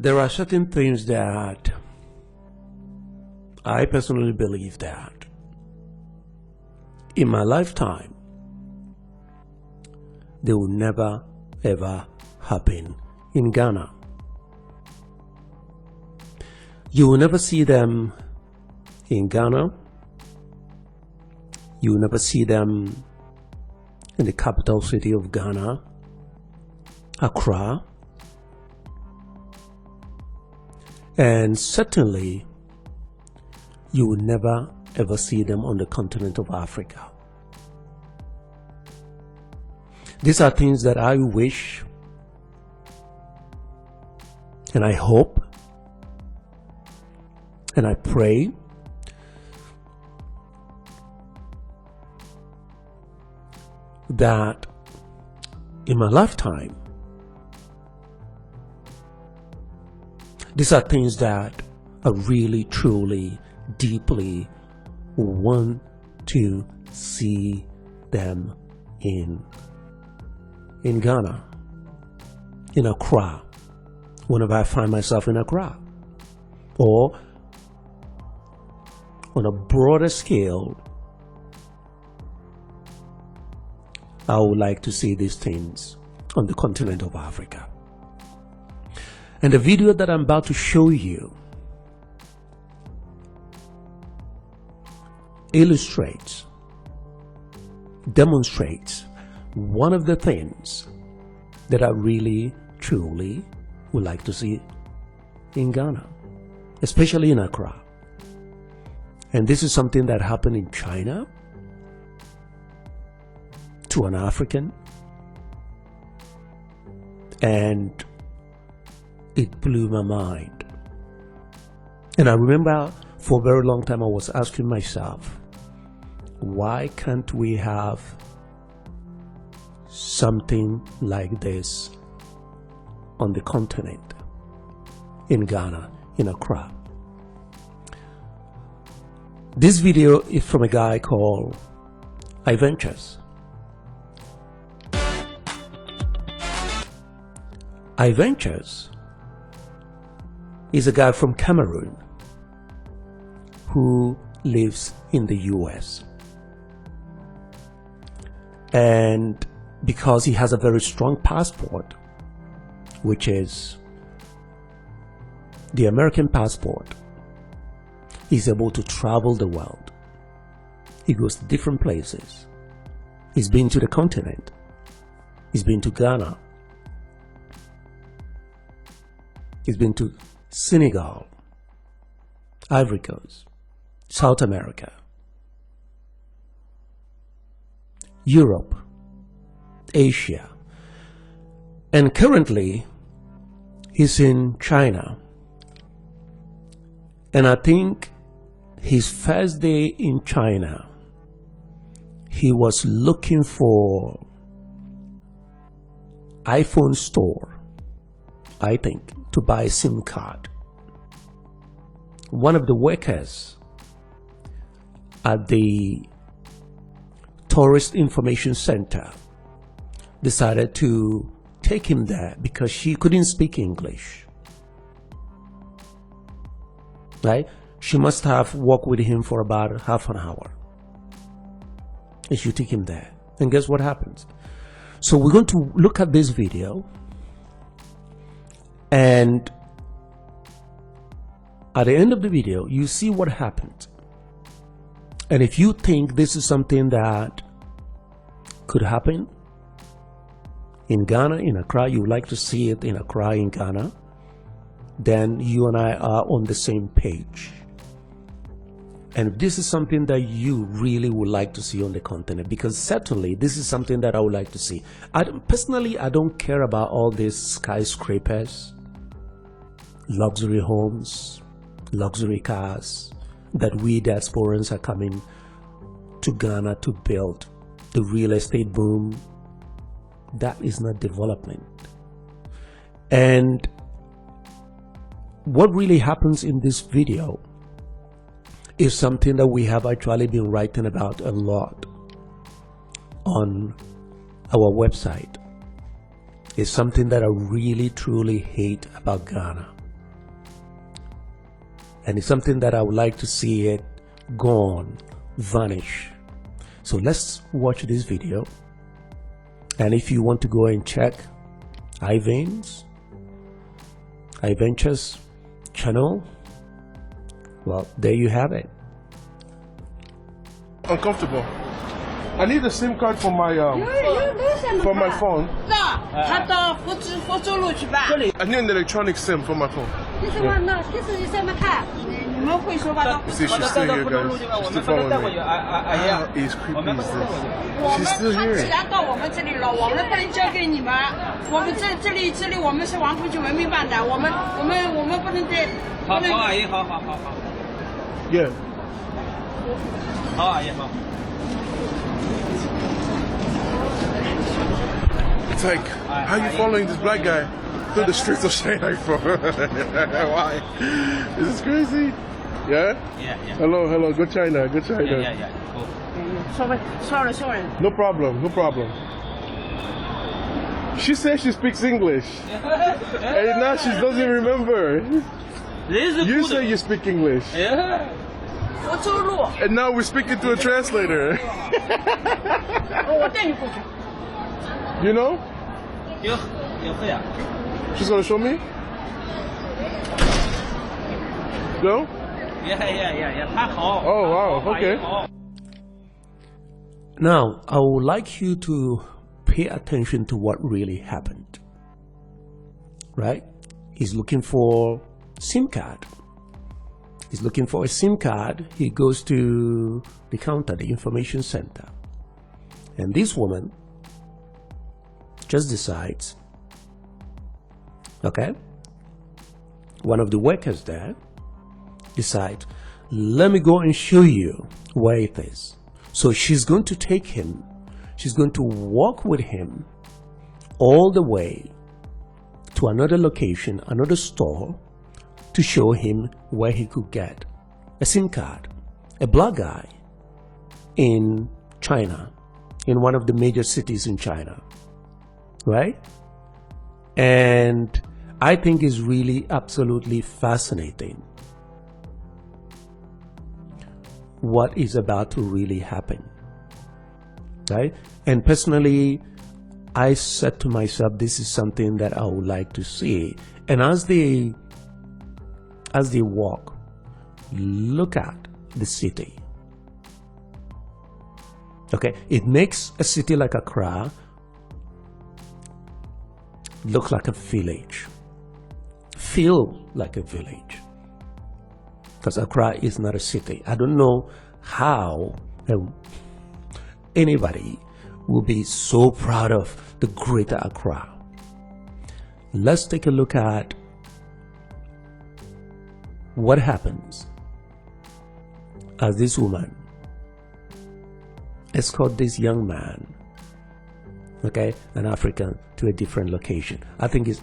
There are certain things that I personally believe that in my lifetime they will never ever happen in Ghana. You will never see them in Ghana. You will never see them in the capital city of Ghana, Accra. And certainly, you will never ever see them on the continent of Africa. These are things that I wish and I hope and I pray that in my lifetime, these are things that I really, truly, deeply want to see them in Ghana, in Accra, whenever I find myself in Accra, or on a broader scale, I would like to see these things on the continent of Africa. And the video that I'm about to show you illustrates, demonstrates one of the things that I really, truly would like to see in Ghana, especially in Accra. And this is something that happened in China to an African, and it blew my mind. And I remember for a very long time I was asking myself, why can't we have something like this on the continent, in Ghana, in Accra? This video is from a guy called iVentures. iVentures is a guy from Cameroon who lives in the US. And because he has a very strong passport, which is the American passport, he's able to travel the world. He goes to different places. He's been to the continent. He's been to Ghana. He's been to Senegal, Ivory Coast, South America, Europe, Asia, and currently he's in China. And I think his first day in China, he was looking for iPhone store, I think, to buy a SIM card. One of the workers at the Tourist Information Center decided to take him there because she couldn't speak English. Right? She must have walked with him for about half an hour. And she took him there. And guess what happens? So we're going to look at this video, and at the end of the video, you see what happened. And if you think this is something that could happen in Ghana, in Accra, you would like to see it in Accra, in Ghana, then you and I are on the same page. And if this is something that you really would like to see on the continent, because certainly this is something that I would like to see. Personally, I don't care about all these skyscrapers, luxury homes, luxury cars that we diasporans are coming to Ghana to build. The real estate boom, that is not development. And what really happens in this video is something that we have actually been writing about a lot on our website. It's something that I really truly hate about Ghana. and it's something that I would like to see it gone, vanish. So let's watch this video, and if you want to go and check iVenture's channel, well, there you have it. Uncomfortable. I need a SIM card for my phone. I need an electronic SIM for my phone. See, she's still here, guys. She's still following me. How is creepy is this? She's still here. Yeah. It's like, how are you following this black guy through the streets of Shanghai for? Why? Is this crazy? Yeah? Yeah. Hello, good China, good China. Yeah. Sorry. No problem. She says she speaks English. And now she doesn't remember. You say you speak English. Yeah. And now we're speaking to a translator. You know? She's gonna show me? No? Yeah. Oh wow, okay. Now, I would like you to pay attention to what really happened. Right? He's looking for SIM card. He's looking for a SIM card. He goes to the counter, the information center. And this woman just decides, okay, one of the workers there decides, let me go and show you where it is. So she's going to take him, she's going to walk with him all the way to another location, another store, to show him where he could get a SIM card. A black guy in China, in one of the major cities in China, right? And I think it's really absolutely fascinating what is about to really happen, right? And personally, I said to myself, this is something that I would like to see. And as they walk, look at the city. Okay, it makes a city like Accra look like a village, feel like a village, because Accra is not a city. I don't know how anybody will be so proud of the greater Accra. Let's take a look at what happens as this woman escort this young man, okay, an African, to a different location. I think it's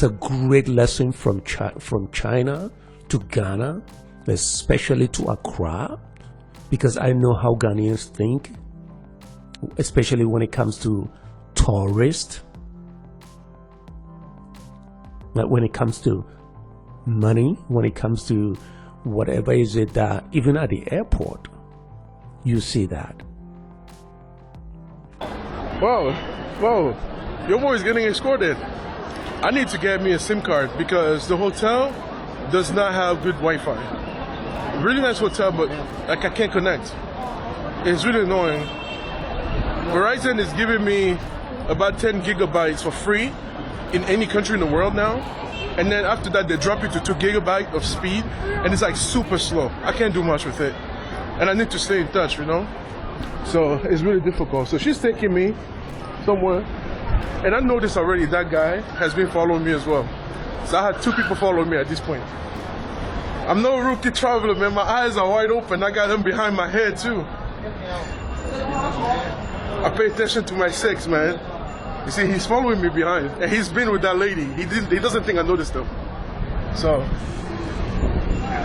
a great lesson from China to Ghana, especially to Accra, because I know how Ghanaians think, especially when it comes to tourists, when it comes to money, when it comes to whatever is it that even at the airport you see that. Whoa, your boy is getting escorted. I need to get me a SIM card because the hotel does not have good Wi-Fi. Really nice hotel, but like I can't connect. It's really annoying. Verizon is giving me about 10 gigabytes for free in any country in the world now. And then after that, they drop it to 2 gigabytes of speed, and it's like super slow. I can't do much with it. And I need to stay in touch, you know? So it's really difficult. So she's taking me somewhere. And I noticed already that guy has been following me as well. So I had 2 people following me at this point. I'm no rookie traveler, man. My eyes are wide open. I got them behind my head too. I pay attention to my 6, man. You see, he's following me behind, and he's been with that lady. He doesn't think I noticed him. So,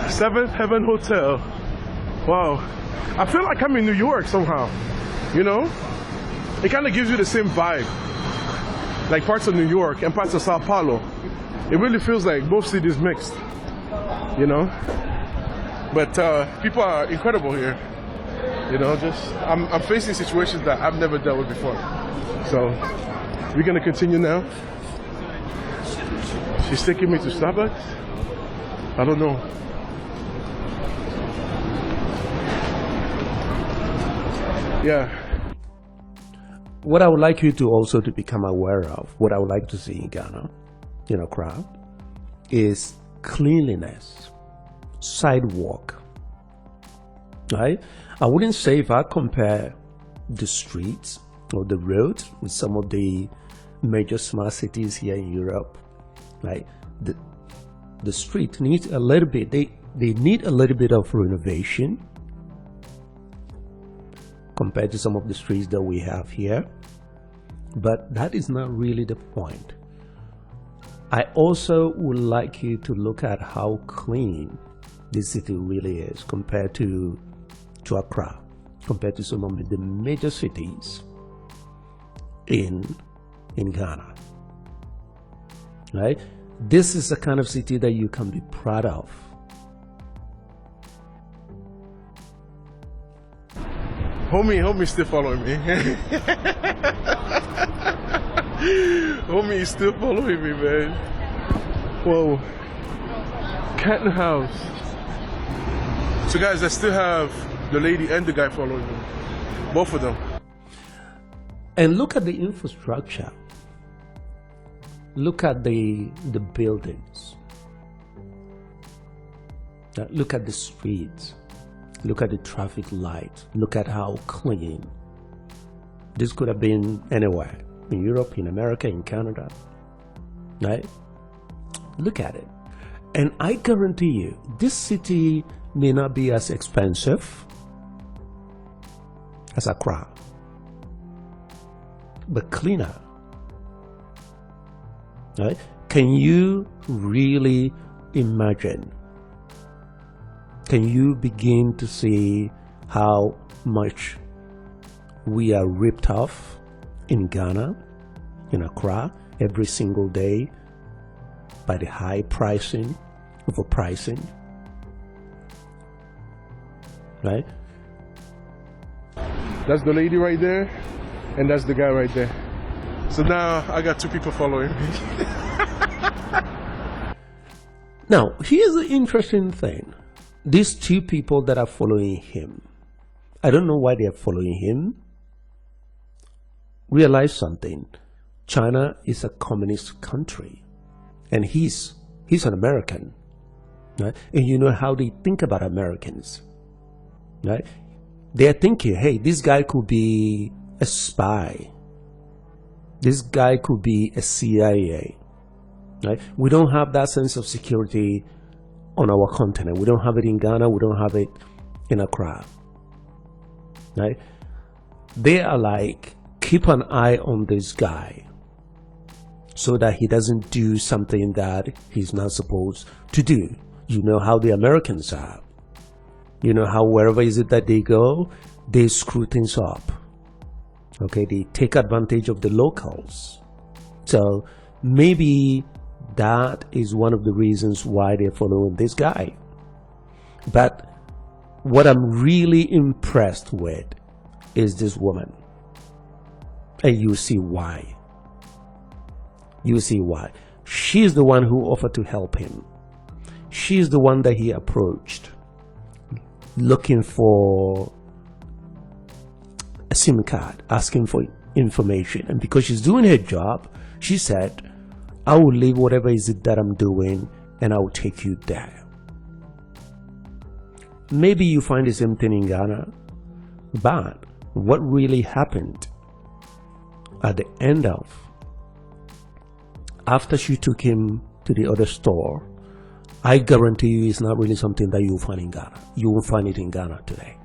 7th Heaven Hotel. Wow. I feel like I'm in New York somehow, you know? It kind of gives you the same vibe. Like parts of New York and parts of Sao Paulo. It really feels like both cities mixed. you know. But people are incredible here, you know. I'm facing situations that I've never dealt with before. So we're gonna continue now. She's taking me to Starbucks. I don't know. Yeah. What I would like you to also to become aware of, what I would like to see in Ghana, in Accra, is cleanliness, sidewalk, right? I wouldn't say if I compare the streets or the roads with some of the major smart cities here in Europe, right? The street needs a little bit, they need a little bit of renovation compared to some of the streets that we have here. But that is not really the point. I also would like you to look at how clean this city really is compared to Accra, compared to some of the major cities in Ghana. Right? This is the kind of city that you can be proud of. Homie still following me. Homie is still following me, man. Whoa. Canton House. So guys, I still have the lady and the guy following me. Both of them. And look at the infrastructure. Look at the buildings. Look at the streets. Look at the traffic light. Look at how clean. This could have been anywhere. In Europe, in America, in Canada. Right? Look at it. And I guarantee you, this city may not be as expensive as Accra, but cleaner. Right? Can you really imagine? Can you begin to see how much we are ripped off in Ghana, in Accra, every single day by the high pricing, overpricing? Right? That's the lady right there, and that's the guy right there. So now I got two people following me. Now, here's the interesting thing. These two people that are following him, I don't know why they are following him. Realize something. China is a communist country, and he's an American, right? And you know how they think about Americans, right? They're thinking, hey, this guy could be a spy. This guy could be a CIA, right? We don't have that sense of security on our continent. We don't have it in Ghana. We don't have it in Accra, right? They are like, keep an eye on this guy so that he doesn't do something that he's not supposed to do. You know how the Americans are. You know how wherever is it that they go, they screw things up. Okay, they take advantage of the locals. So maybe that is one of the reasons why they're following this guy. But what I'm really impressed with is this woman. And you see why. You see why. She's the one who offered to help him. She's the one that he approached, looking for a SIM card, asking for information. And because she's doing her job, she said, I will leave whatever is it that I'm doing and I will take you there. Maybe you find the same thing in Ghana, but what really happened at the end of, after she took him to the other store, I guarantee you it's not really something that you'll find in Ghana. You won't find it in Ghana today.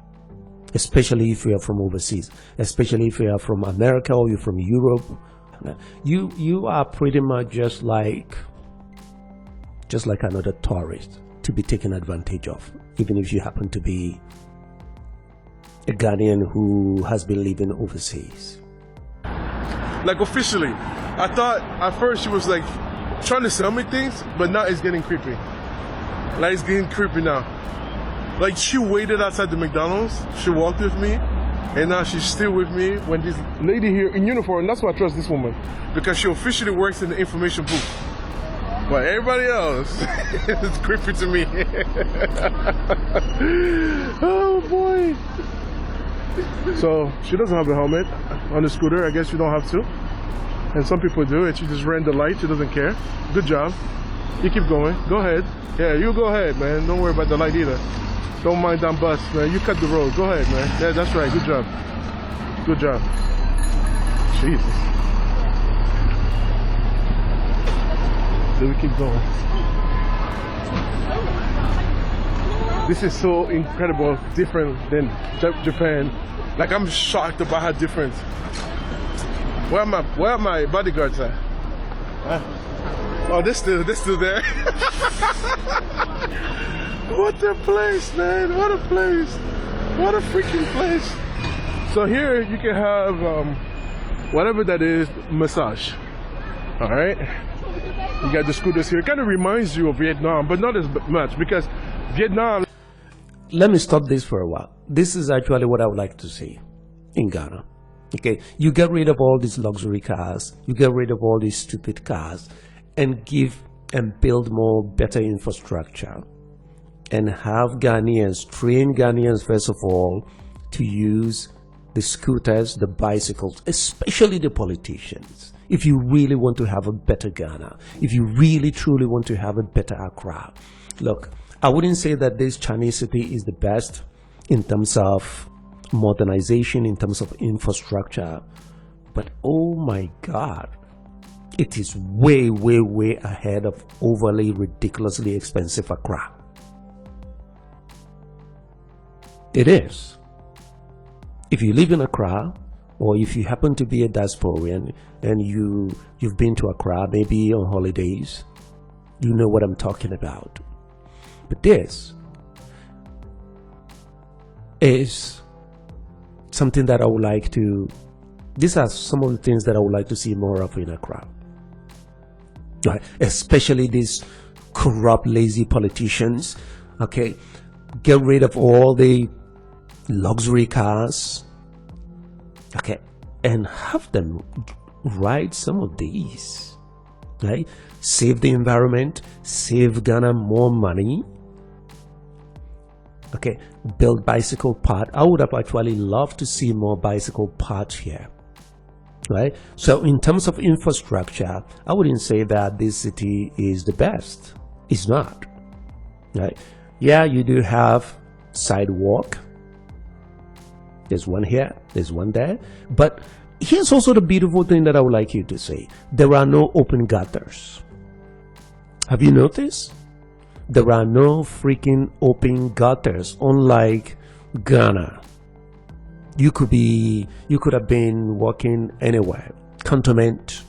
Especially if you are from overseas, especially if you are from America or you're from Europe. You are pretty much just like another tourist to be taken advantage of, even if you happen to be a Ghanaian who has been living overseas. Like officially, I thought at first she was like trying to sell me things, but now it's getting creepy. Like, it's getting creepy now. Like, she waited outside the McDonald's. She walked with me. And now she's still with me when this lady here in uniform, and that's why I trust this woman. Because she officially works in the information booth. But everybody else, it's creepy to me. Oh boy. So she doesn't have a helmet on the scooter. I guess you don't have to. And some people do, and she just ran the light. She doesn't care. Good job. You keep going. Go ahead. Yeah, you go ahead, man. Don't worry about the light either. Don't mind that bus, man. You cut the road. Go ahead, man. Yeah, that's right. Good job. Good job. Jesus. So we keep going. This is so incredible, different than Japan. Like, I'm shocked about how different. Where are my bodyguards at? Oh, they're still there. What a place, man. What a place. What a freaking place. So here you can have whatever that is, massage. All right. You got the scooters here. It kind of reminds you of Vietnam, but not as much, because Vietnam. Let me stop this for a while. This is actually what I would like to see in Ghana. Okay, you get rid of all these luxury cars, you get rid of all these stupid cars, and give and build more better infrastructure, and have Ghanaians, train Ghanaians first of all, to use the scooters, the bicycles, especially the politicians. If you really want to have a better Ghana, if you really truly want to have a better Accra. Look, I wouldn't say that this Chinese city is the best in terms of modernization, in terms of infrastructure, but oh my God, it is way, way, way ahead of overly, ridiculously expensive Accra. It is. If you live in Accra, or if you happen to be a diasporian and you've been to Accra, maybe on holidays, you know what I'm talking about. But this is something that I would like to, these are some of the things that I would like to see more of in Accra. Right? Especially these corrupt, lazy politicians. Okay, get rid of all the luxury cars. Okay, and have them ride some of these. Right? Save the environment, save Ghana more money. Okay, build bicycle path. I would have actually loved to see more bicycle paths here. Right? So in terms of infrastructure, I wouldn't say that this city is the best. It's not. Right? Yeah, you do have sidewalk. There's one here, there's one there. But here's also the beautiful thing that I would like you to see. There are no open gutters. Have you noticed? There are no freaking open gutters, unlike Ghana. You could have been walking anywhere, cantonment,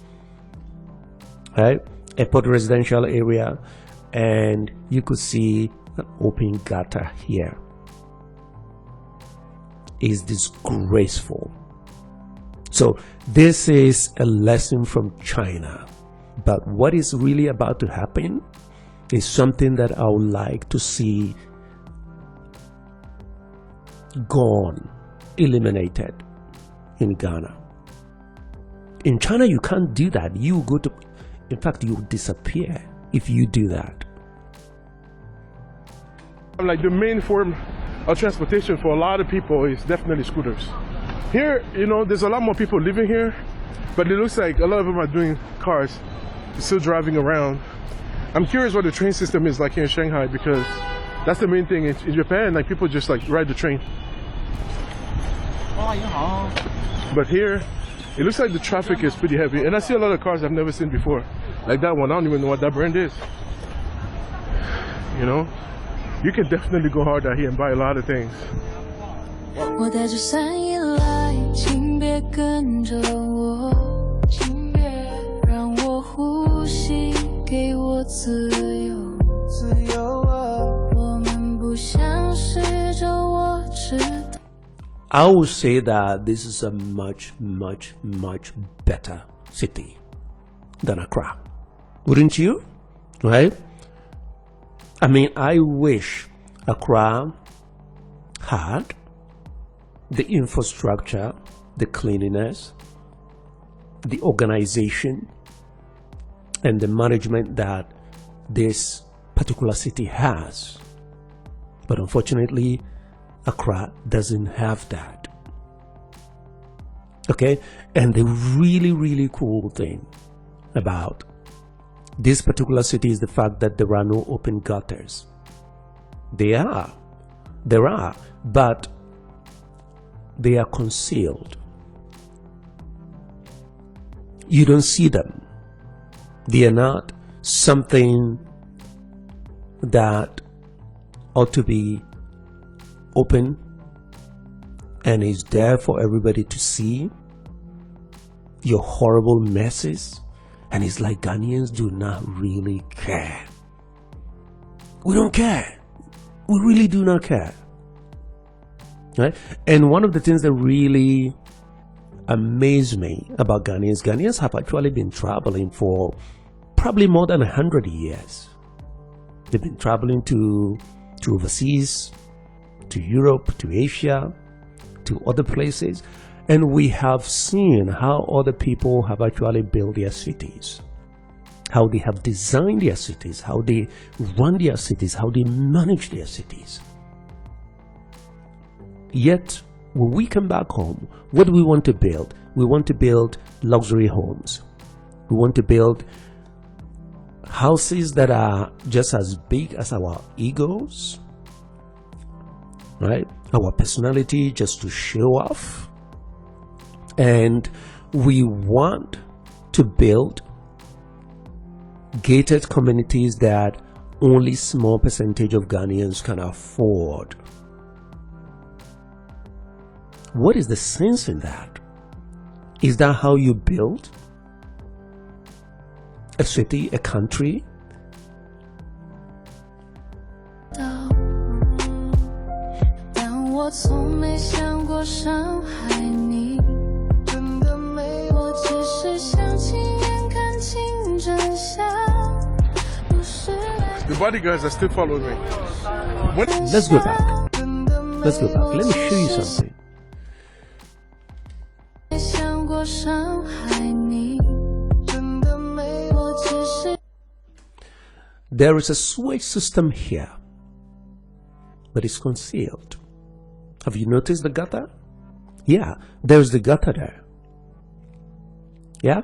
right? Airport residential area, and you could see an open gutter here. It's disgraceful. So this is a lesson from China. But what is really about to happen is something that I would like to see gone, eliminated in Ghana. In China, you can't do that. You go to, in fact, you disappear if you do that. Like, the main form of transportation for a lot of people is definitely scooters. Here, you know, there's a lot more people living here, but it looks like a lot of them are doing cars, still driving around. I'm curious what the train system is like here in Shanghai, because that's the main thing. In Japan, like, people just like ride the train. But here, it looks like the traffic is pretty heavy, and I see a lot of cars I've never seen before. Like that one, I don't even know what that brand is. You know, you can definitely go hard out here and buy a lot of things. I would say that this is a much, much, much better city than Accra. Wouldn't you? Right? I mean, I wish Accra had the infrastructure, the cleanliness, the organization, and the management that this particular city has. But unfortunately, Accra doesn't have that. Okay? And the really, really cool thing about this particular city is the fact that there are no open gutters. There are, but they are concealed. You don't see them. They are not something that ought to be open and is there for everybody to see your horrible messes. And it's like Ghanaians do not really care. We don't care. We really do not care. Right? And one of the things that really amazed me about Ghanaians have actually been traveling for probably more than 100 years. They've been traveling to overseas, to Europe, to Asia, to other places. And we have seen how other people have actually built their cities, how they have designed their cities, how they run their cities, how they manage their cities. Yet, when we come back home, what do we want to build? We want to build luxury homes. We want to build houses that are just as big as our egos, right? Our personality, just to show off. And we want to build gated communities that only small percentage of Ghanaians can afford. What is the sense in that? Is that how you build a city, a country? The bodyguards are still following me. Let's go back. Let's go back. Let me show you something. There is a sewage system here, but it's concealed. Have you noticed the gutter? Yeah, there's the gutter there. Yeah,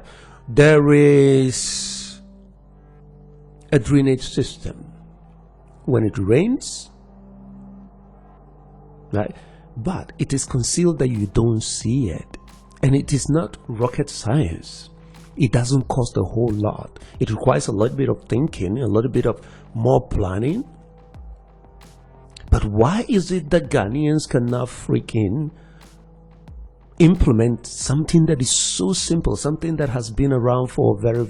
there is a drainage system. When it rains, right? But it is concealed that you don't see it. And it is not rocket science. It doesn't cost a whole lot. It requires a little bit of thinking, a little bit of more planning. But why is it that Ghanaians cannot freaking implement something that is so simple, something that has been around for very,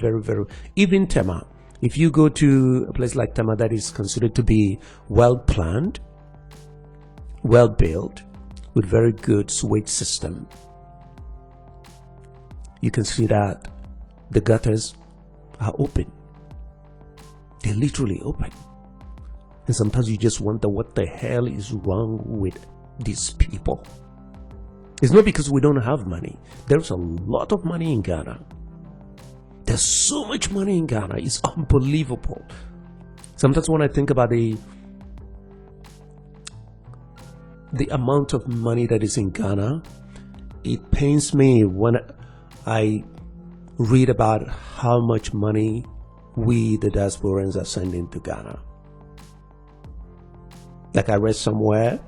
even Tema. If you go to a place like Tema that is considered to be well planned, well built, with very good sewage system, you can see that the gutters are open. They're literally open. And sometimes you just wonder what the hell is wrong with these people. It's not because we don't have money. There's a lot of money in Ghana. There's so much money in Ghana. It's unbelievable. Sometimes when I think about the amount of money that is in Ghana, it pains me when I read about how much money we, the diasporans, are sending to Ghana. Like I read somewhere,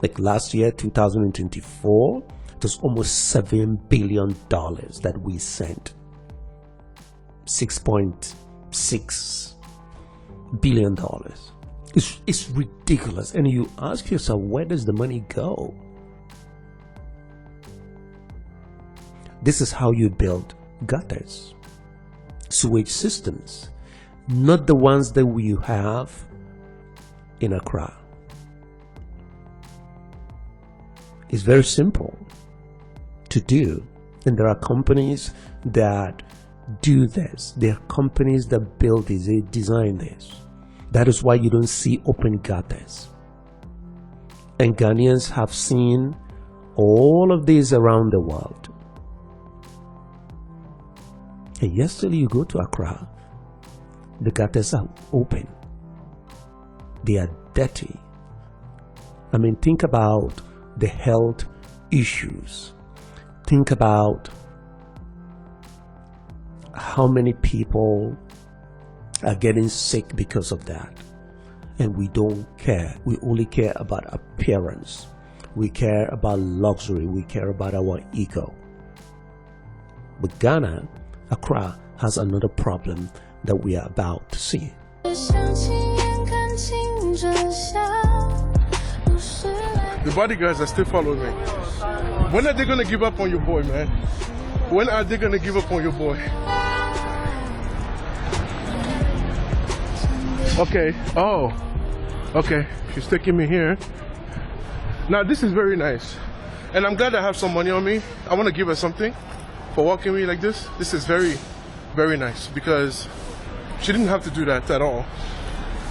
like last year, 2024, it was almost $7 billion that we sent. $6.6 billion. It's ridiculous. And you ask yourself, where does the money go? This is how you build gutters, sewage systems, not the ones that we have in Accra. It's very simple to do, and there are companies that do this. There are companies that build this, they design this. That is why you don't see open gutters. And Ghanaians have seen all of this around the world. And yesterday you go to Accra, the gutters are open. They are dirty. I mean, think about the health issues. Think about how many people are getting sick because of that. And we don't care. We only care about appearance. We care about luxury. We care about our ego. But Ghana, Accra, has another problem that we are about to see. The bodyguards are still following me. When are they gonna give up on your boy, man? When are they gonna give up on your boy? Okay. Oh. Okay. She's taking me here. Now this is very nice. And I'm glad I have some money on me. I want to give her something for walking me like this. This is very, very nice because she didn't have to do that at all.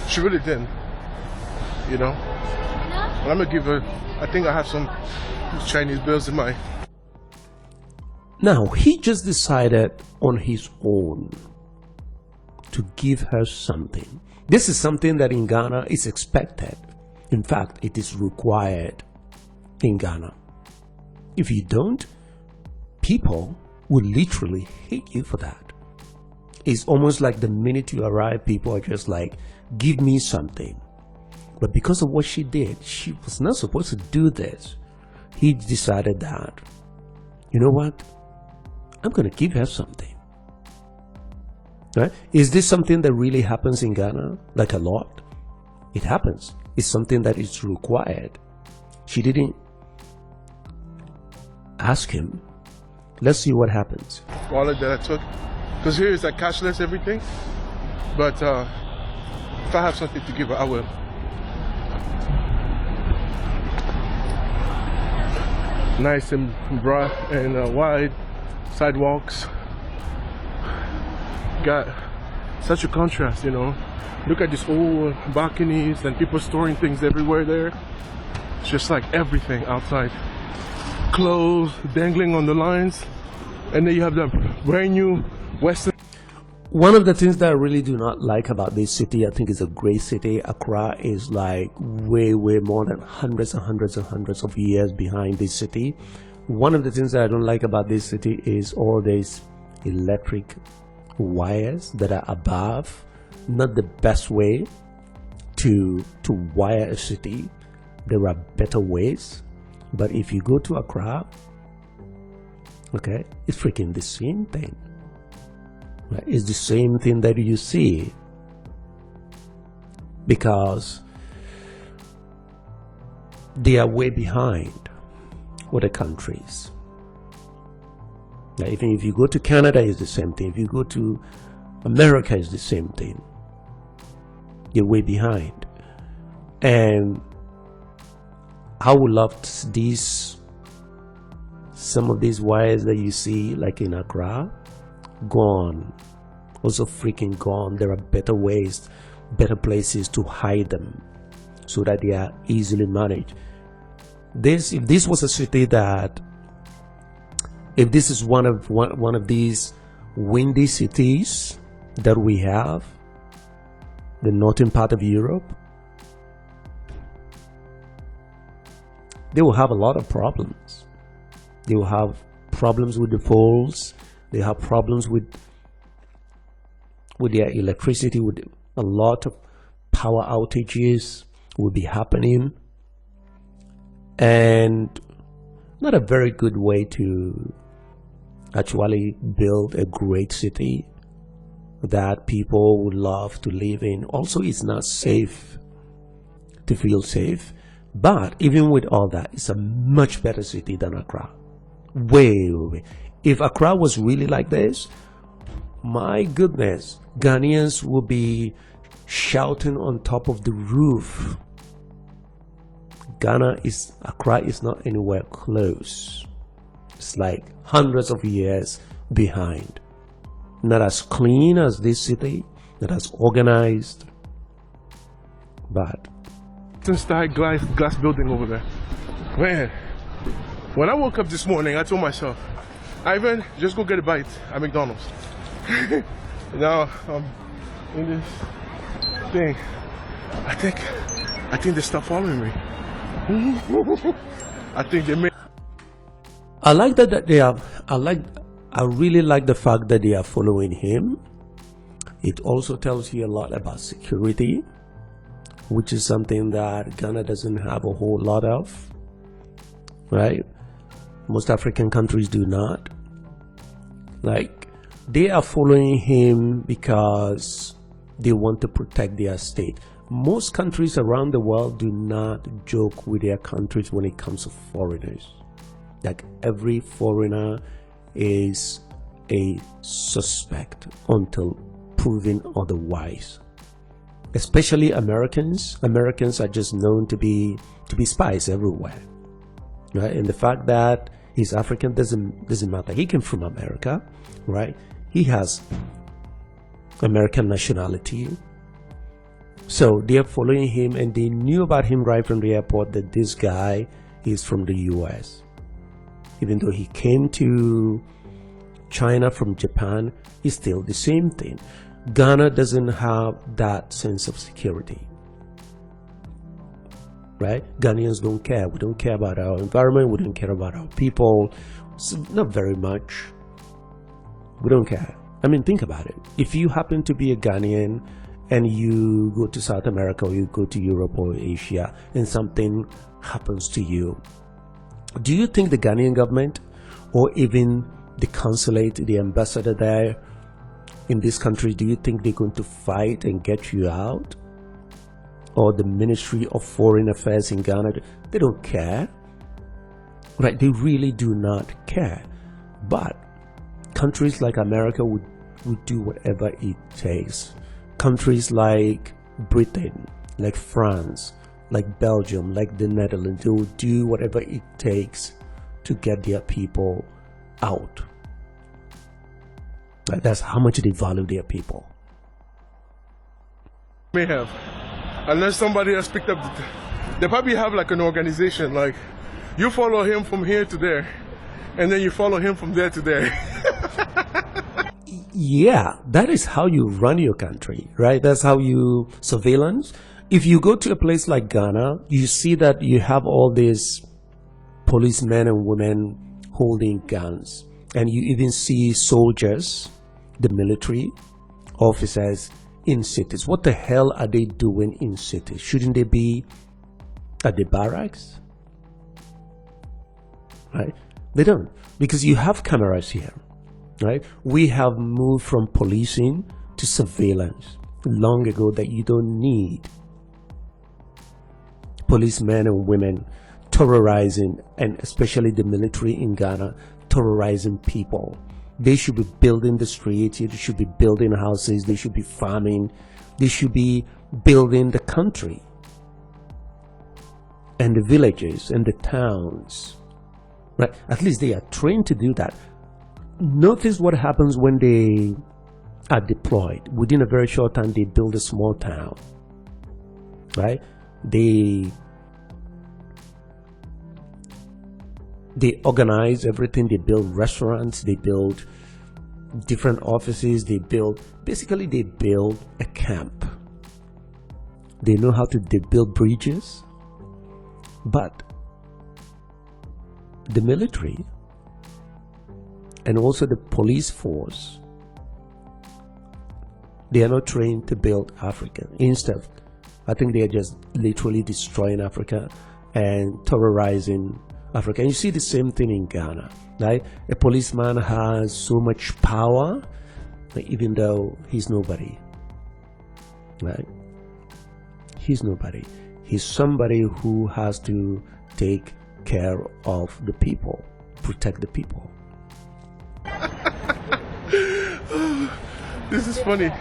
She really didn't. You know? And I'm gonna give her, I think I have some Chinese bills in my... Now, he just decided on his own to give her something. This is something that in Ghana is expected. In fact, it is required in Ghana. If you don't, people will literally hate you for that. It's almost like the minute you arrive, people are just like, give me something. But because of what she did, she was not supposed to do this. He decided that, you know what? I'm going to give her something. Right? Is this something that really happens in Ghana? Like a lot? It happens. It's something that is required. She didn't ask him. Let's see what happens. Wallet that I took. Because here is like cashless everything. But if I have something to give her, I will. Nice and broad and wide sidewalks. Got such a contrast, you know. Look at these old balconies and people storing things everywhere there. It's just like everything outside. Clothes dangling on the lines. And then you have the brand new Western. One of the things that I really do not like about this city, I think it's a great city. Accra is like way more than hundreds and hundreds of years behind this city. One of the things that I don't like about this city is all these electric wires that are above. Not the best way to wire a city. There are better ways. But if you go to Accra, okay, it's freaking the same thing. Right? It's the same thing that you see, because they are way behind other countries. Now, even if you go to Canada, it's the same thing. If you go to America, it's the same thing. You're way behind. And I would love some of these wires that you see, like in Accra, gone. Also freaking gone. There are better ways, better places to hide them so that they are easily managed. If this was a city that, if this is one of these windy cities that we have, the northern part of Europe, they will have a lot of problems. They will have problems with the poles. They have problems with their electricity. With a lot of power outages will be happening, and not a very good way to actually build a great city that people would love to live in. Also, it's not safe to feel safe. But even with all that, it's a much better city than Accra. Way. If Accra was really like this, my goodness, Ghanaians would be shouting on top of the roof. Accra is not anywhere close. It's like hundreds of years behind. Not as clean as this city, not as organized. But since the high glass building over there. Man, when I woke up this morning, I told myself, Ivan, just go get a bite at McDonald's. Now I'm in this thing. I think they stopped following me. I think they made. I like that they are. I really like the fact that they are following him. It also tells you a lot about security, which is something that Ghana doesn't have a whole lot of, right? Most African countries do not. Like, they are following him because they want to protect their state. Most countries around the world do not joke with their countries when it comes to foreigners. Like, every foreigner is a suspect until proven otherwise. Especially Americans. Americans are just known to be spies everywhere, right? And the fact that he's African doesn't matter. He came from America, right? He has American nationality. So they are following him, and they knew about him right from the airport that this guy is from the US. Even though he came to China from Japan, it's still the same thing. Ghana doesn't have that sense of security, right? Ghanaians don't care. We don't care about our environment. We don't care about our people. So not very much. We don't care. I mean, think about it. If you happen to be a Ghanaian and you go to South America, or you go to Europe or Asia, and something happens to you, do you think the Ghanaian government, or even the consulate, the ambassador there in this country, do you think they're going to fight and get you out? Or the Ministry of Foreign Affairs in Ghana? They don't care, right? They really do not care. But countries like America would do whatever it takes. Countries like Britain, like France, like Belgium, like the Netherlands, they will do whatever it takes to get their people out. That's how much they value their people. May have, unless somebody has picked up. They probably have like an organization, like you follow him from here to there, and then you follow him from there to there. Yeah, that is how you run your country, right? That's how you surveillance. If you go to a place like Ghana, you see that you have all these policemen and women holding guns, and you even see soldiers, the military officers in cities. What the hell are they doing in cities? Shouldn't they be at the barracks? Right? They don't, because you have cameras here, right? We have moved from policing to surveillance long ago, that you don't need policemen and women terrorizing, and especially the military in Ghana, terrorizing people. They should be building the streets, they should be building houses, they should be farming, they should be building the country and the villages and the towns, right? At least they are trained to do that. Notice what happens when they are deployed. Within a very short time, they build a small town, right? They organize everything. They build restaurants, they build different offices, they build a camp. They know how to build bridges. But the military and also the police force, they are not trained to build Africa. Instead, I think they are just literally destroying Africa and terrorizing Africa. And you see the same thing in Ghana, right? A policeman has so much power, even though he's nobody, right? He's nobody. He's somebody who has to take care of the people, protect the people. This is funny.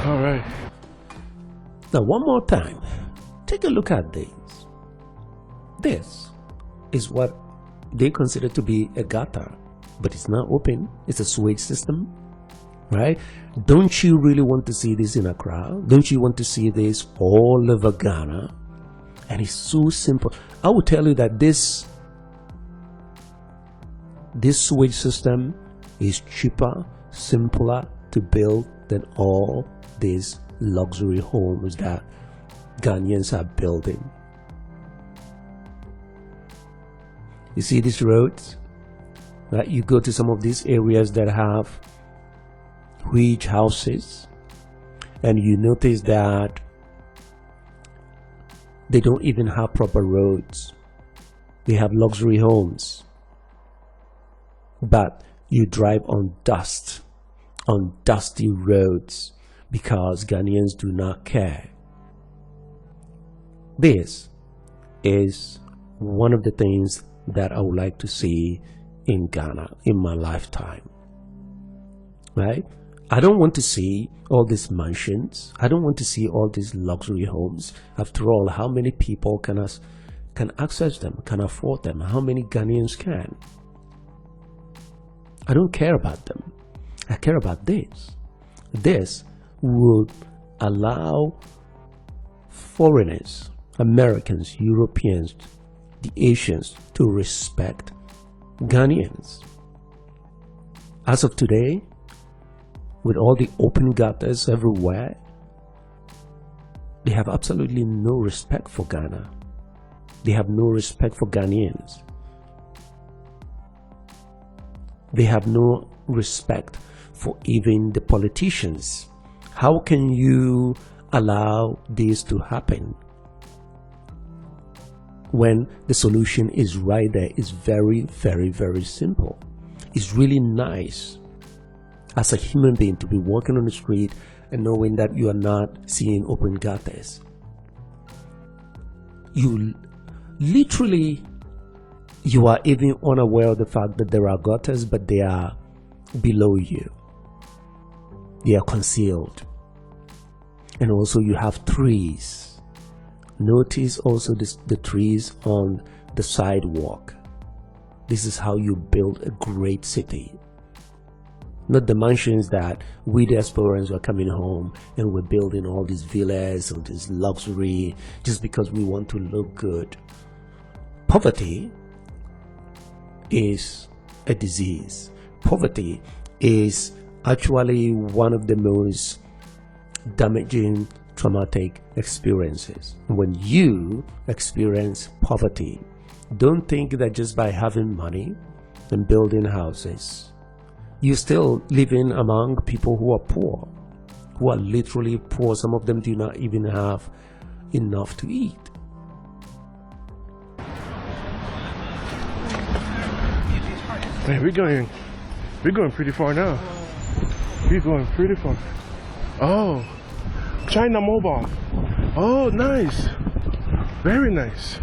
All right. Now, one more time, take a look at this. This is what they consider to be a gutter. but it's not open. It's a sewage system, right? Don't you really want to see this in Accra? Don't you want to see this all over Ghana? And it's so simple. I will tell you that this sewage system is cheaper, simpler to build than all these luxury homes that Ghanaians are building. You see these roads? Right? You go to some of these areas that have huge houses, and you notice that they don't even have proper roads. They have luxury homes, but you drive on dust, on dusty roads, because Ghanaians do not care. This is one of the things that I would like to see in Ghana in my lifetime, right? I don't want to see all these mansions. I don't want to see all these luxury homes. After all, how many people can access them, can afford them? How many Ghanaians can? I don't care about them. I care about this. This would allow foreigners, Americans, Europeans, the Asians to respect Ghanaians. As of today, with all the open gutters everywhere, they have absolutely no respect for Ghana. They have no respect for Ghanaians. They have no respect for even the politicians. How can you allow this to happen when the solution is right there? It's very, very, very simple. It's really nice as a human being to be walking on the street and knowing that you are not seeing open gutters. You literally, you are even unaware of the fact that there are gutters, but they are below you. They are concealed. And also you have trees. Notice also the trees on the sidewalk. This is how you build a great city. Not the mansions that we diasporans were coming home and we're building all these villas and this luxury just because we want to look good. Poverty is a disease. Poverty is actually one of the most damaging traumatic experiences. When you experience poverty, don't think that just by having money and building houses, you're still living among people who are poor, who are literally poor. Some of them do not even have enough to eat. Man, we're going pretty far now. We're going pretty far. Oh, China Mobile. Oh, nice. Very nice.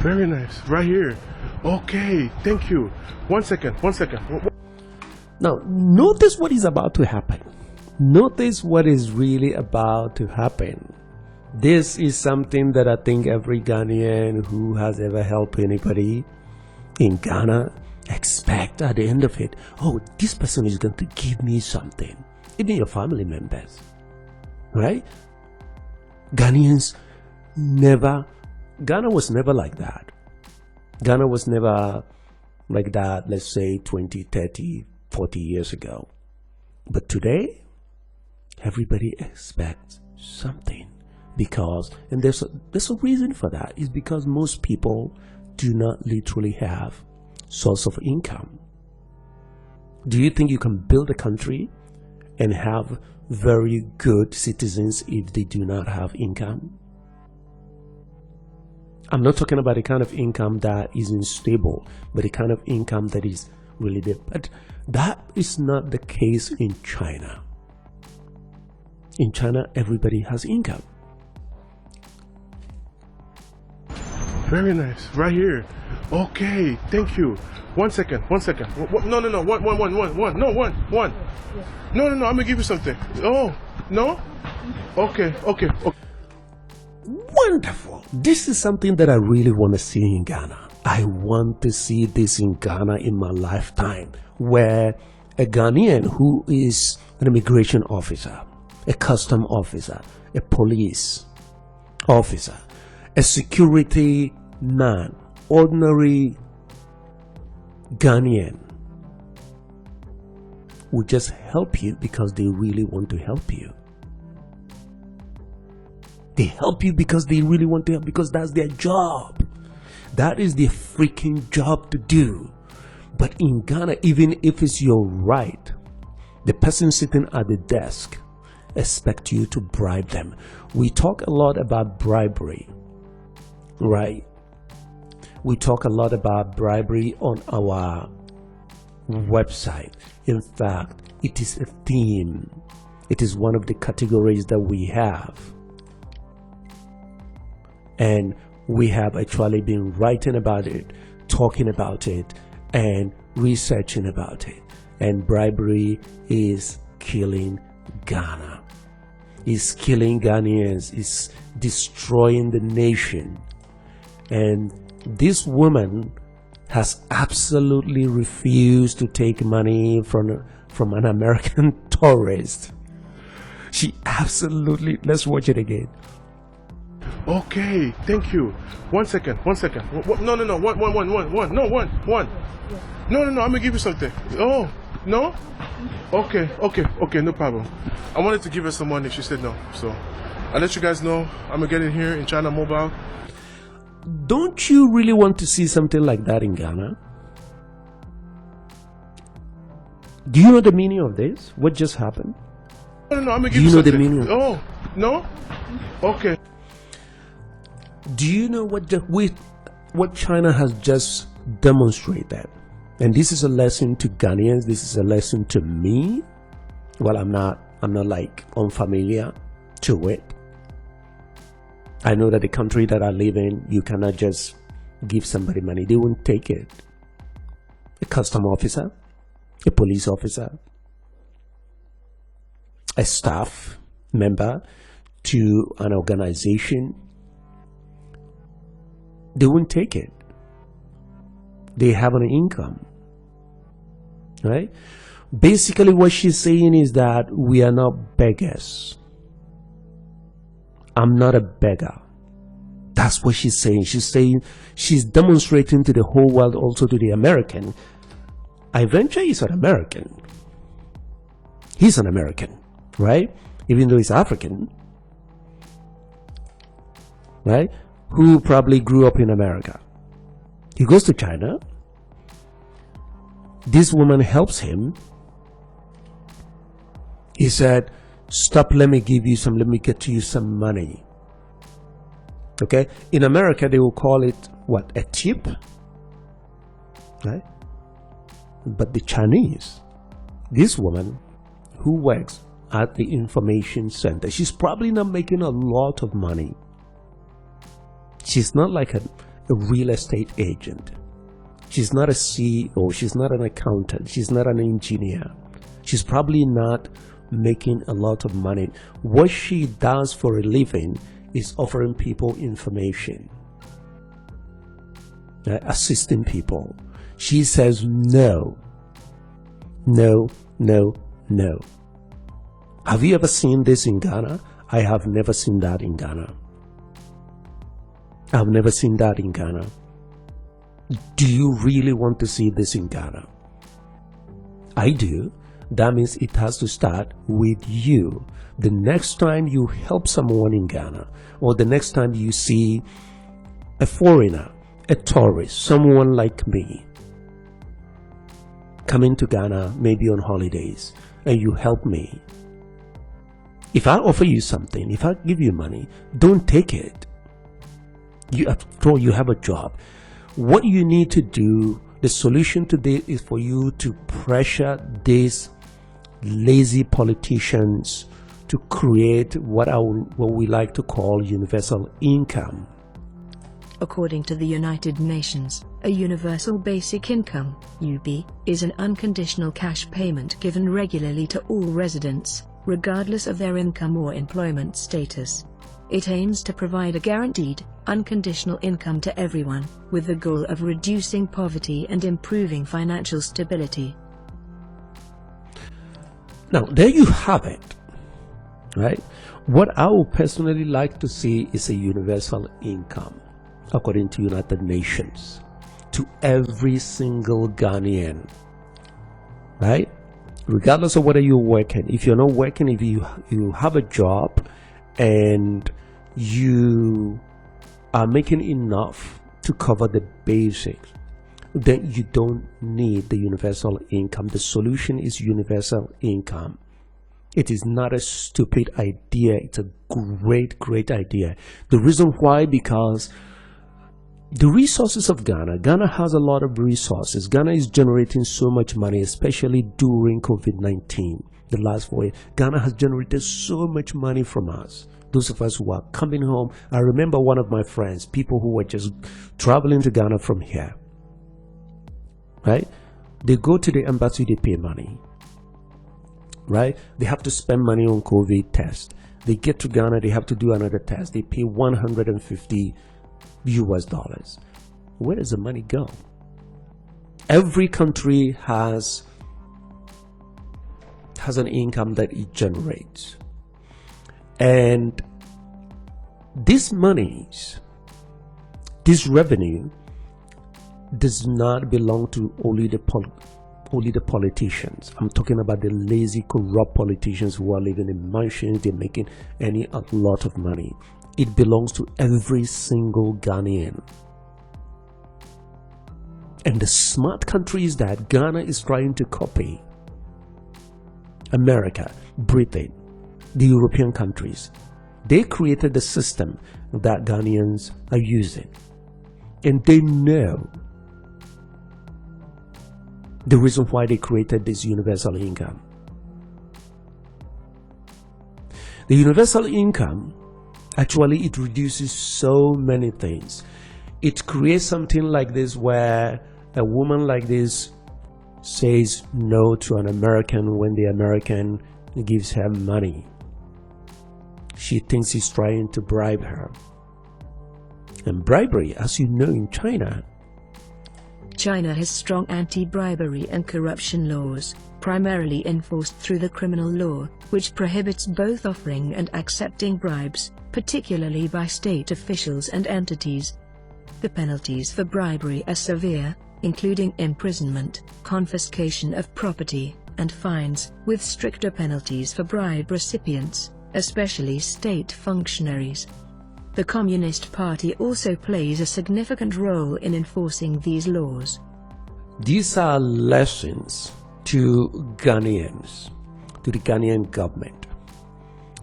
Very nice. Right here. Okay, thank you. One second. Now, notice what is about to happen. Notice what is really about to happen. This is something that I think every Ghanaian who has ever helped anybody in Ghana expect at the end of it. Oh, this person is going to give me something. Even your family members, right? Ghana was never like that. Ghana was never like that, let's say 20, 30, 40 years ago. But today, everybody expects something because, and there's a reason for that. It's because most people do not literally have source of income. Do you think you can build a country and have very good citizens if they do not have income? I'm not talking about the kind of income that isn't stable, but the kind of income that is really there. But that is not the case in China. In China, everybody has income. Very nice. Right here. Okay, thank you. One second. No, one. No, I'm gonna give you something. Oh, no? Okay. Wonderful. This is something that I really want to see in Ghana. I want to see this in Ghana in my lifetime, where a Ghanaian who is an immigration officer, a custom officer, a police officer, a security man, ordinary Ghanaian, will just help you because they really want to help you. They help you because they really want to help, because that's their job. That is their freaking job to do. But in Ghana, even if it's your right, the person sitting at the desk expects you to bribe them. We talk a lot about bribery, right? We talk a lot about bribery on our website. In fact, it is a theme. It is one of the categories that we have. And we have actually been writing about it, talking about it, and researching about it. And bribery is killing Ghana. It's killing Ghanaians. It's destroying the nation. And this woman has absolutely refused to take money from an American tourist. She absolutely, let's watch it again. Okay, thank you. 1 second. No, one. No, I'm gonna give you something. Oh, no? Okay, no problem. I wanted to give her some money. She said no. So I'll let you guys know. I'm gonna get in here in China Mobile. Don't you really want to see something like that in Ghana? Do you know the meaning of this? What just happened? No, I'm gonna Do give you you know the something. meaning? Oh, no? Okay. Do you know what China has just demonstrated? And this is a lesson to Ghanaians. This is a lesson to me. Well, I'm not like unfamiliar to it. I know that the country that I live in, you cannot just give somebody money. They won't take it. A custom officer, a police officer, a staff member to an organization, they won't take it. They have an income, right? Basically what she's saying is that we are not beggars. I'm not a beggar. That's what she's saying. She's demonstrating to the whole world, also to the American. I venture he's an American. He's an American, right? Even though he's African, right? Who probably grew up in America. He goes to China. This woman helps him. He said, stop, let me get you some money. Okay? In America, they will call it, what, a tip? Right? But the Chinese, this woman who works at the information center, she's probably not making a lot of money. She's not like a real estate agent. She's not a CEO. She's not an accountant. She's not an engineer. She's probably not making a lot of money. What she does for a living is offering people information, assisting people. She says no. Have you ever seen this in Ghana? I have never seen that in Ghana. I've never seen that in Ghana. Do you really want to see this in Ghana? I do. That means it has to start with you. The next time you help someone in Ghana, or the next time you see a foreigner, a tourist, someone like me, coming to Ghana, maybe on holidays, and you help me. If I offer you something, if I give you money, don't take it. You have a job. What you need to do, the solution to this is for you to pressure these lazy politicians to create what we like to call universal income. According to the United Nations, a universal basic income, UB, is an unconditional cash payment given regularly to all residents, regardless of their income or employment status. It aims to provide a guaranteed, unconditional income to everyone, with the goal of reducing poverty and improving financial stability. Now, there you have it, right? What I would personally like to see is a universal income, according to United Nations, to every single Ghanaian, right? Regardless of whether you're working. If you're not working, if you have a job and you are making enough to cover the basics, then you don't need the universal income. The solution is universal income. It is not a stupid idea. It's a great idea. The reason why, because the resources of Ghana has a lot of resources. Ghana is generating so much money, especially during COVID-19. The last 4 years, Ghana has generated so much money from us. Those of us who are coming home. I remember one of my friends, people who were just traveling to Ghana from here, right? They go to the embassy, they pay money, right? They have to spend money on COVID test. They get to Ghana, they have to do another test. They pay $150 US. Where does the money go? Every country has an income that it generates, and these monies, this revenue, does not belong to only the politicians. I'm talking about the lazy, corrupt politicians who are living in mansions. They're making a lot of money. It belongs to every single Ghanaian. And the smart countries that Ghana is trying to copy, America, Britain, the European countries, they created the system that Ghanaians are using. And they know the reason why they created this universal income. The universal income, actually, it reduces so many things. It creates something like this where a woman like this says no to an American when the American gives her money. She thinks he's trying to bribe her. And bribery, as you know, in China has strong anti-bribery and corruption laws, primarily enforced through the criminal law, which prohibits both offering and accepting bribes, particularly by state officials and entities. The penalties for bribery are severe, including imprisonment, confiscation of property, and fines, with stricter penalties for bribe recipients, especially state functionaries. The Communist Party also plays a significant role in enforcing these laws. These are lessons to Ghanaians, to the Ghanaian government,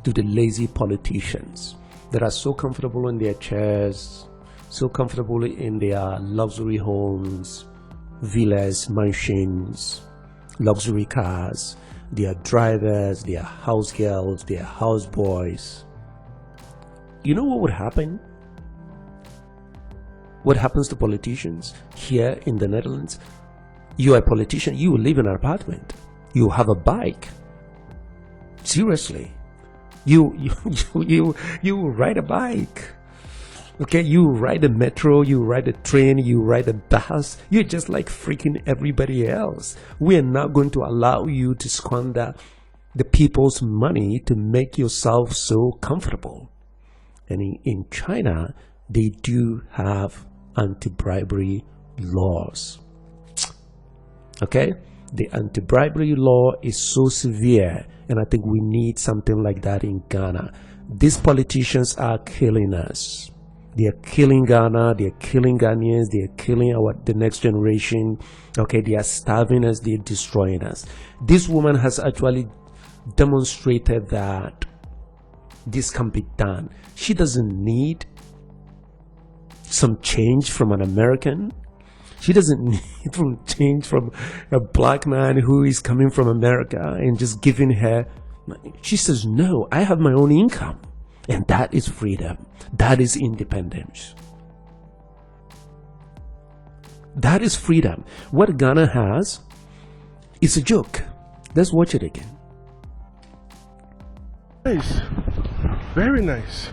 to the lazy politicians that are so comfortable in their chairs, so comfortable in their luxury homes, villas, mansions, luxury cars, their drivers, their house girls, their house boys. You know what would happen? What happens to politicians here in the Netherlands? You are a politician, you live in an apartment, you have a bike. Seriously, you ride a bike. Okay, you ride a metro, you ride a train, you ride a bus. You're just like freaking everybody else. We are not going to allow you to squander the people's money to make yourself so comfortable. And in China, they do have anti-bribery laws. Okay? The anti-bribery law is so severe, and I think we need something like that in Ghana. These politicians are killing us. They are killing Ghana, they are killing Ghanaians, they are killing the next generation. Okay, they are starving us, they are destroying us. This woman has actually demonstrated that this can be done. She doesn't need some change from an American. She doesn't need some change from a black man who is coming from America and just giving her. She says, no, I have my own income. And that is freedom. That is independence. That is freedom. What Ghana has is a joke. Let's watch it again. Nice. Very nice.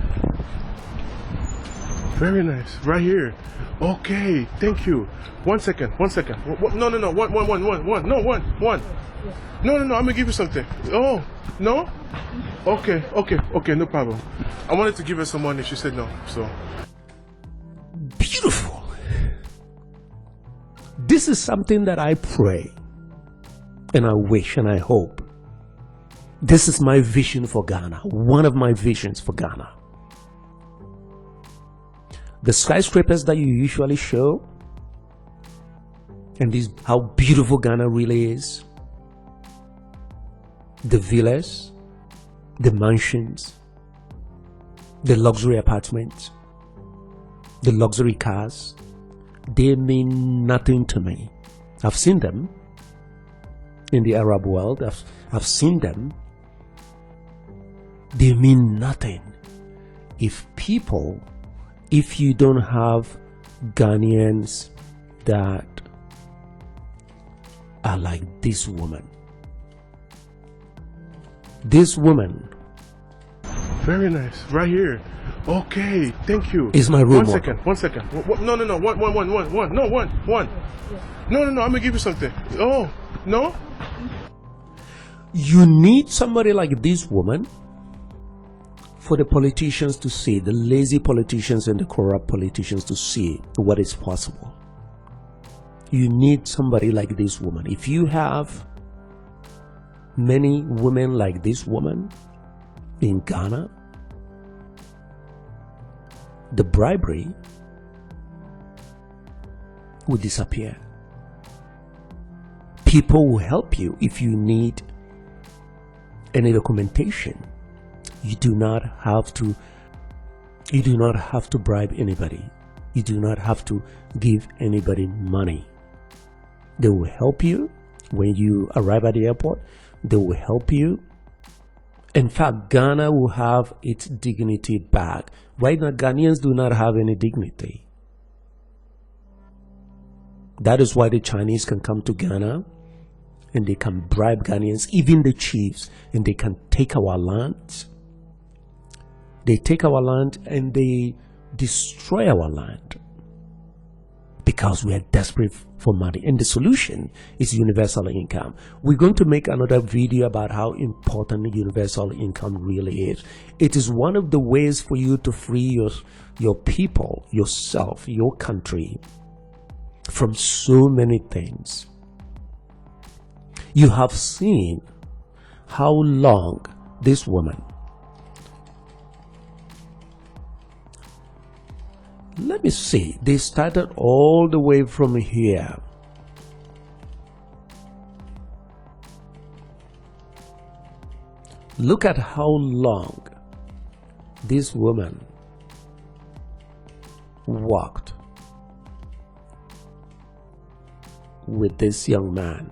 Very nice. Right here. Okay, thank you. 1 second, 1 second. No, no, no. One. No, one. No, I'm gonna give you something. Oh, no? Okay, no problem. I wanted to give her some money. She said no, so. Beautiful. This is something that I pray and I wish and I hope. This is my vision for Ghana. One of my visions for Ghana. The skyscrapers that you usually show, and this, how beautiful Ghana really is. The villas, the mansions, the luxury apartments, the luxury cars, they mean nothing to me. I've seen them in the Arab world. I've seen them. They mean nothing if you don't have Ghanaians that are like this woman. This woman. Very nice. Right here. Okay, thank you. Is my room. 1 second. No. One. No, I'm gonna give you something. Oh, no? You need somebody like this woman for the politicians to see, the lazy politicians and the corrupt politicians to see what is possible. You need somebody like this woman. If you have many women like this woman in Ghana, the bribery will disappear. People will help you if you need any documentation. You do not have to bribe anybody. You do not have to give anybody money. They will help you when you arrive at the airport. They will help you. In fact, Ghana will have its dignity back. Right now, Ghanaians do not have any dignity. That is why the Chinese can come to Ghana and they can bribe Ghanaians, even the chiefs, and they can take our land. They take our land and they destroy our land because we are desperate for money. And the solution is universal income. We're going to make another video about how important universal income really is. It is one of the ways for you to free your people, yourself, your country from so many things. You have seen how long this woman, let me see, they started all the way from here. Look at how long this woman walked with this young man.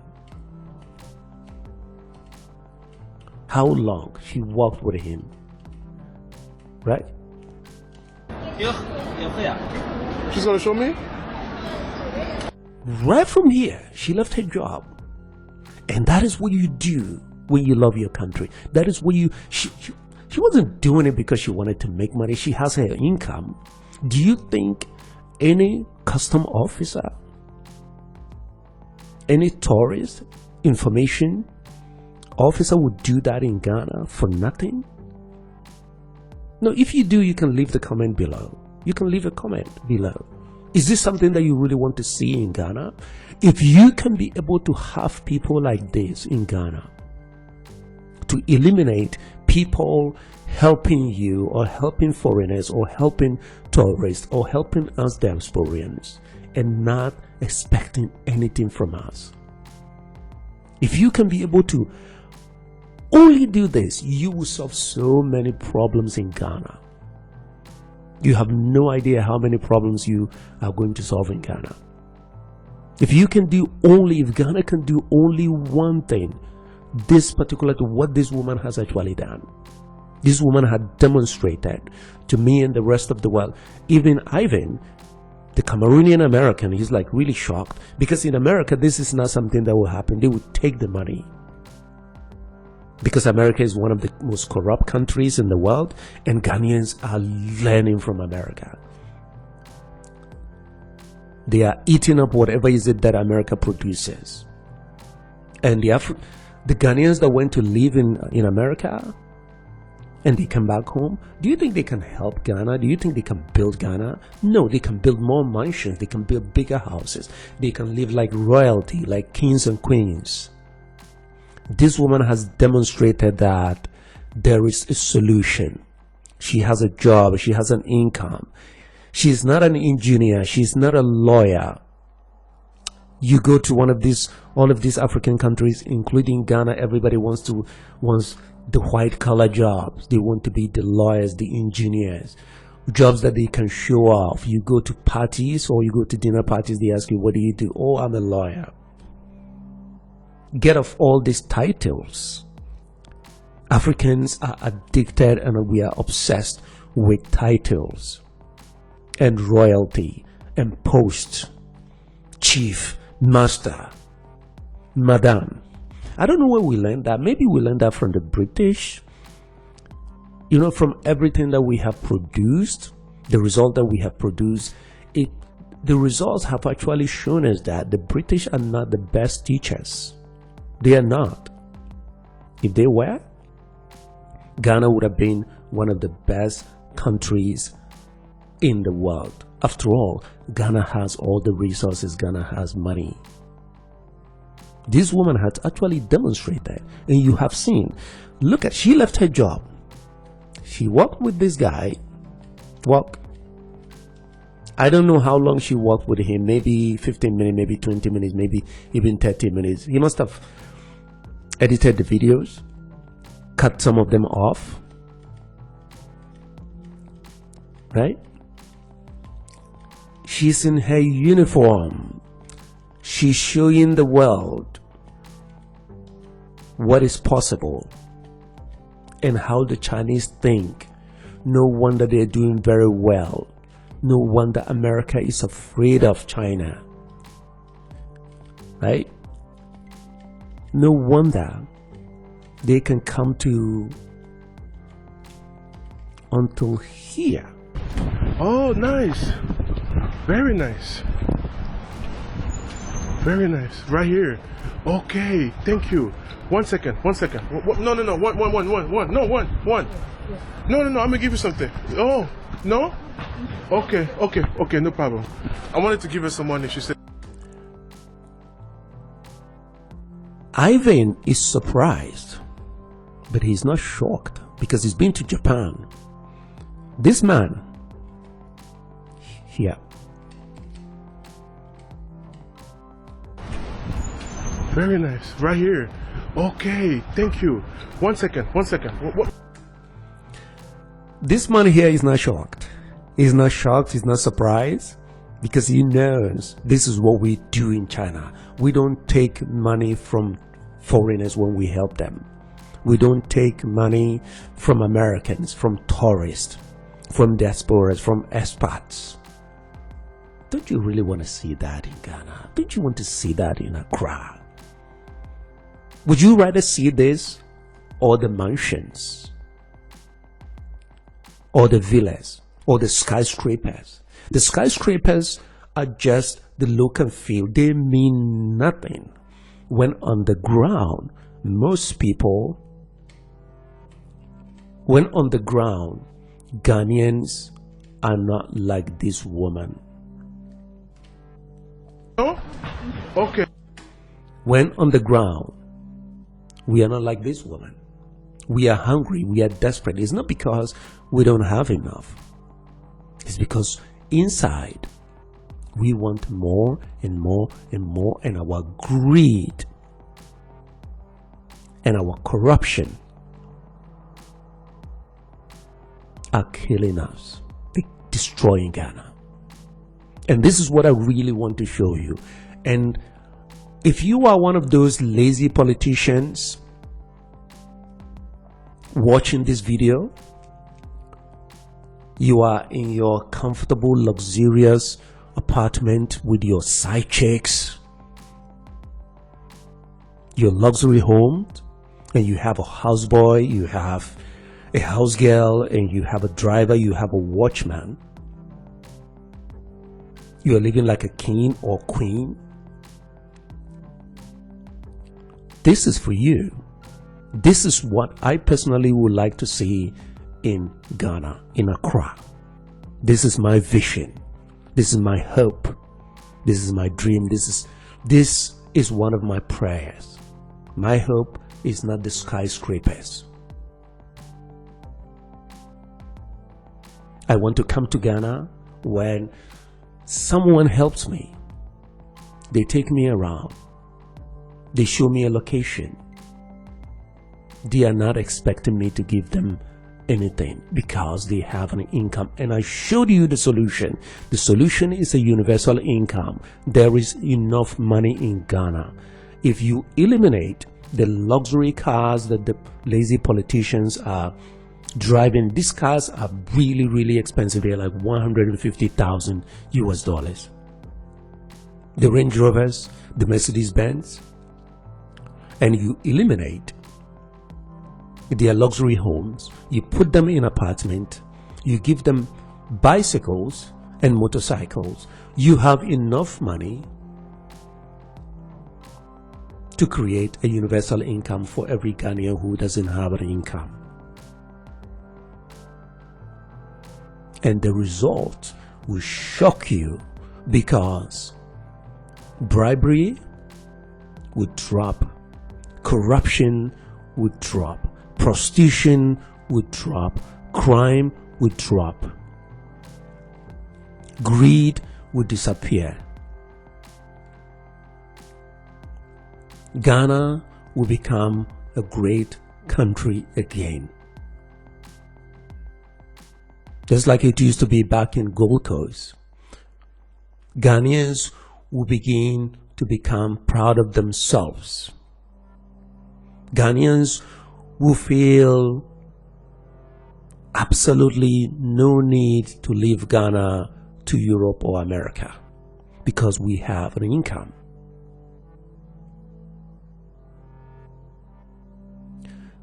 How long she walked with him, right? She's gonna show me? Right from here, she left her job. And that is what you do when you love your country. That is what she wasn't doing it because she wanted to make money. She has her income. Do you think any custom officer, any tourist information officer would do that in Ghana for nothing? No, if you do, you can leave the comment below. You can leave a comment below. Is this something that you really want to see in Ghana? If you can be able to have people like this in Ghana, to eliminate people helping you or helping foreigners or helping tourists or helping us diasporians and not expecting anything from us. If you can be able to only do this, you will solve so many problems in Ghana. You have no idea how many problems you are going to solve in Ghana. If Ghana can do only one thing, this particular to what this woman has actually done. This woman had demonstrated to me and the rest of the world. Even Ivan, the Cameroonian American, he's like really shocked because in America, this is not something that will happen. They would take the money. Because America is one of the most corrupt countries in the world and Ghanaians are learning from America. They are eating up whatever is it that America produces. And the Ghanaians that went to live in America and they come back home, do you think they can help Ghana? Do you think they can build Ghana? No, they can build more mansions. They can build bigger houses. They can live like royalty, like kings and queens. This woman has demonstrated that there is a solution. She has a job. She has an income. She's not an engineer. She's not a lawyer. You go to all of these African countries, including Ghana, everybody wants the white collar jobs. They want to be the lawyers, the engineers, jobs that they can show off. You go to parties or you go to dinner parties, they ask you, what do you do? Oh, I'm a lawyer. Get off all these titles. Africans are addicted and we are obsessed with titles and royalty and post, chief, master, madam. I don't know where we learned that. Maybe we learned that from the British. You know, from everything that we have produced, the result that we have produced, the results have actually shown us that the British are not the best teachers. They are not. If they were, Ghana would have been one of the best countries in the world. After all, Ghana has all the resources. Ghana has money. This woman has actually demonstrated, and you have seen. Look at, she left her job. She worked with this guy. I don't know how long she worked with him. Maybe 15 minutes, maybe 20 minutes, maybe even 30 minutes. He must have edited the videos, cut some of them off, right? She's in her uniform. She's showing the world what is possible and how the Chinese think. No wonder they're doing very well. No wonder America is afraid of China, right? No wonder they can come to until here. Oh, nice. Very nice. Very nice. Right here. Okay, thank you. 1 second. No, one. No, I'm gonna give you something. Oh, no? Okay, no problem. I wanted to give her some money. She said. Ivan is surprised, but he's not shocked because he's been to Japan. This man here. Very nice. Right here. Okay, thank you. 1 second. What? This man here is not shocked. He's not shocked. He's not surprised because he knows this is what we do in China. We don't take money from foreigners when we help them. We don't take money from Americans, from tourists, from diasporas, from expats. Don't you really want to see that in Ghana? Don't you want to see that in Accra? Would you rather see this or the mansions or the villas or the skyscrapers? The skyscrapers are just the look and feel. They mean nothing. When on the ground, most people, when on the ground, Ghanaians are not like this woman. Oh, okay. When on the ground, we are not like this woman. We are hungry. We are desperate. It's not because we don't have enough. It's because inside, we want more and more and more, and our greed and our corruption are killing us. They're destroying Ghana. And this is what I really want to show you. And if you are one of those lazy politicians watching this video, you are in your comfortable, luxurious apartment with your side chicks, your luxury home, and you have a houseboy, you have a house girl, and you have a driver, you have a watchman. You are living like a king or queen. This is for you. This is what I personally would like to see in Ghana, in Accra. This is my vision. This is my hope. This is my dream. This is one of my prayers. My hope is not the skyscrapers. I want to come to Ghana when someone helps me. They take me around. They show me a location. They are not expecting me to give them anything because they have an income. And I showed you the solution. The solution is a universal income. There is enough money in Ghana. If you eliminate the luxury cars that the lazy politicians are driving, these cars are really, really expensive. They're like 150,000 US dollars. The Range Rovers, the Mercedes Benz, and you eliminate their luxury homes, you put them in apartment, you give them bicycles and motorcycles, you have enough money to create a universal income for every Ghanaian who doesn't have an income. And the result will shock you because bribery would drop, corruption would drop, prostitution would drop, crime would drop, greed would disappear. Ghana will become a great country again. Just like it used to be back in Gold Coast. Ghanaians will begin to become proud of themselves. Ghanaians will feel absolutely no need to leave Ghana to Europe or America because we have an income.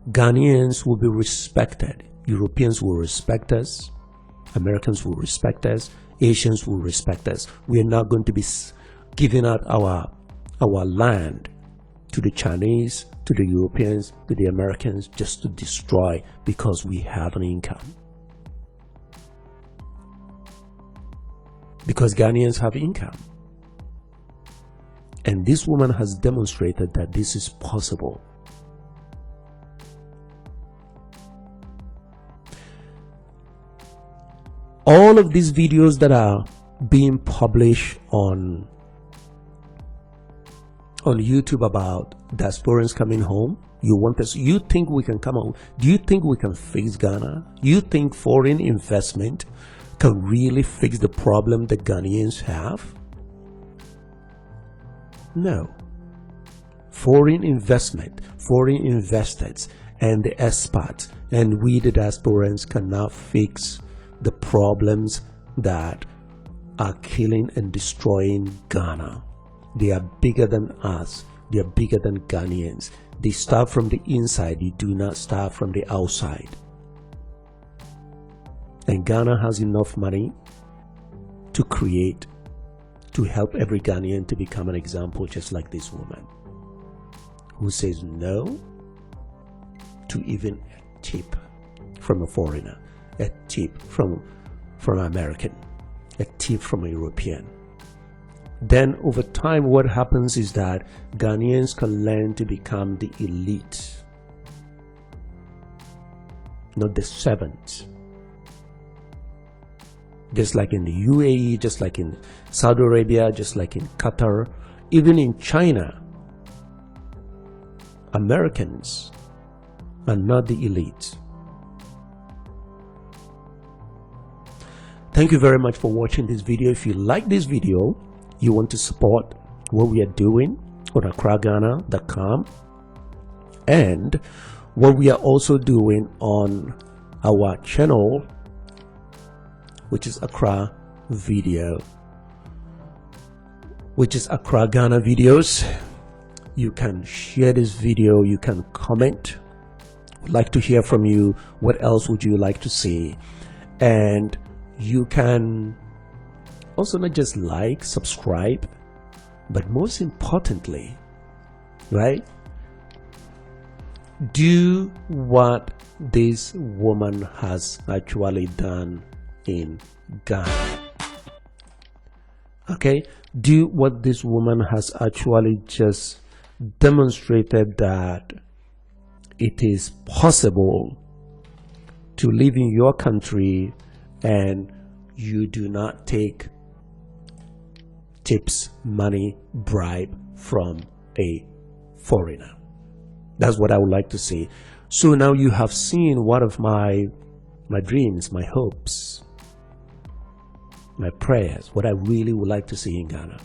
Ghanaians will be respected. Europeans will respect us. Americans will respect us. Asians will respect us. We are not going to be giving out our land to the Chinese, to the Europeans, to the Americans just to destroy because we have an income. Because Ghanaians have income. And this woman has demonstrated that this is possible. All of these videos that are being published on YouTube about diasporans coming home, you think we can come home? Do you think we can fix Ghana? You think foreign investment can really fix the problem that Ghanaians have? No. Foreign investment, foreign investors, and the expats, and we the diasporans cannot fix the problems that are killing and destroying Ghana. They are bigger than us. They are bigger than Ghanaians. They start from the inside. They do not start from the outside. And Ghana has enough money to create, to help every Ghanaian to become an example, just like this woman who says no to even a tip from a foreigner, a tip from an American, a tip from a European. Then over time what happens is that Ghanaians can learn to become the elite, not the servants. Just like in the UAE, just like in Saudi Arabia, just like in Qatar, even in China, Americans are not the elite. Thank you very much for watching this video. If you like this video, you want to support what we are doing on accraghana.com and what we are also doing on our channel, which is Accra Video, which is Accra Ghana Videos. You can share this video, you can comment. I'd like to hear from you. What else would you like to see? And you can also not just like, subscribe, but most importantly, right? Do what this woman has actually done in Ghana. Okay? Do what this woman has actually just demonstrated, that it is possible to live in your country and you do not take tips, money, bribe from a foreigner. That's what I would like to say. So now you have seen one of my dreams, my hopes, my prayers, what I really would like to see in Ghana.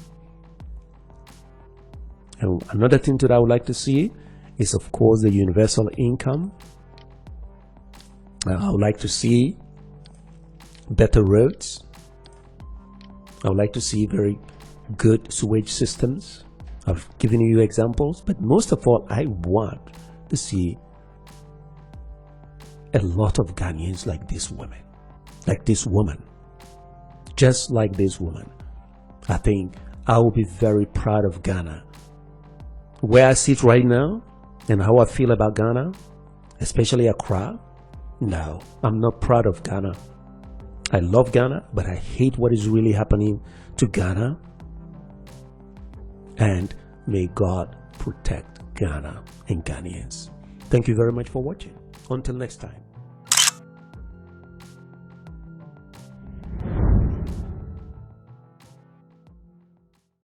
And another thing that I would like to see is, of course, the universal income. I would like to see better roads. I would like to see very good sewage systems. I've given you examples, but most of all, I want to see a lot of Ghanaians like this woman, just like this woman. I think I will be very proud of Ghana. Where I sit right now and how I feel about Ghana, especially Accra, no, I'm not proud of Ghana. I love Ghana, but I hate what is really happening to Ghana. And may God protect Ghana and Ghanaians. Thank you very much for watching. Until next time.